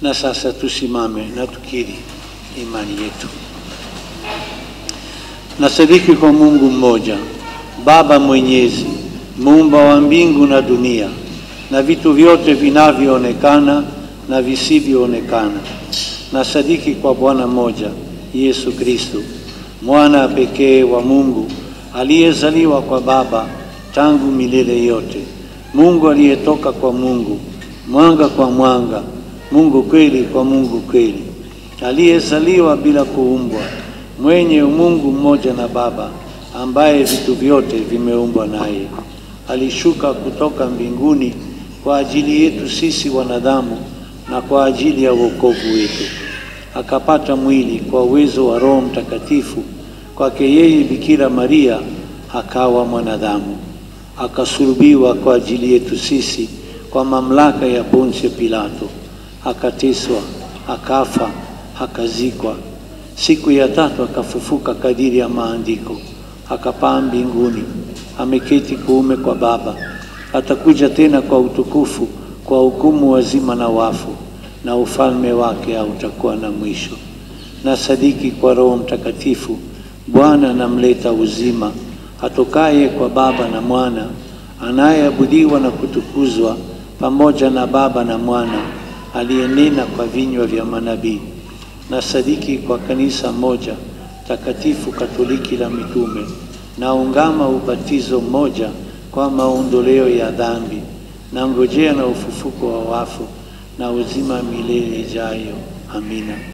Na sasa tusimame na tukiri imani yetu. Nasadiki kwa Mungu mmoja, Baba Mwenyezi, muumba wa mbingu na dunia na vitu vyote vinavyoonekana na visivyoonekana. Nasadiki kwa Bwana mmoja, Yesu Kristo, mwana pekee wa Mungu, aliyezaliwa kwa Baba tangu milele yote, Mungu aliyetoka kwa Mungu, mwanga kwa mwanga, Mungu kweli kwa Mungu kweli, aliyezaliwa bila kuumbwa, mwenye umungu mmoja na Baba, ambaye vitu vyote vimeumbwa naye. Alishuka kutoka mbinguni kwa ajili yetu sisi wanadamu na kwa ajili ya wokovu wetu. Akapata mwili kwa uwezo wa Roho Mtakatifu, kwake yeye Bikira Maria akawa mwanadamu. Akasulubiwa kwa ajili yetu sisi kwa mamlaka ya Poncio Pilato. Akateswa, akafa, akazikwa. Siku ya tatu akafufuka kadiri ya maandiko. Akapaa mbinguni, ameketi kuume kwa Baba. Atakuja tena kwa utukufu kwa hukumu wazima na wafu, na ufalme wake hautakuwa na mwisho. Na sadiki kwa Roho Mtakatifu, Bwana na mleta uzima, atokaye kwa Baba na Mwana, anayeabudiwa na kutukuzwa pamoja na Baba na Mwana, aliyenena kwa vinywa vya manabii. Na sadiki kwa kanisa moja takatifu Katoliki la mitume, na ungama ubatizo mmoja kwa maondoleo ya dhambi, na ngojea na ufufuko wa wafu na uzima milele ijayo. Amina.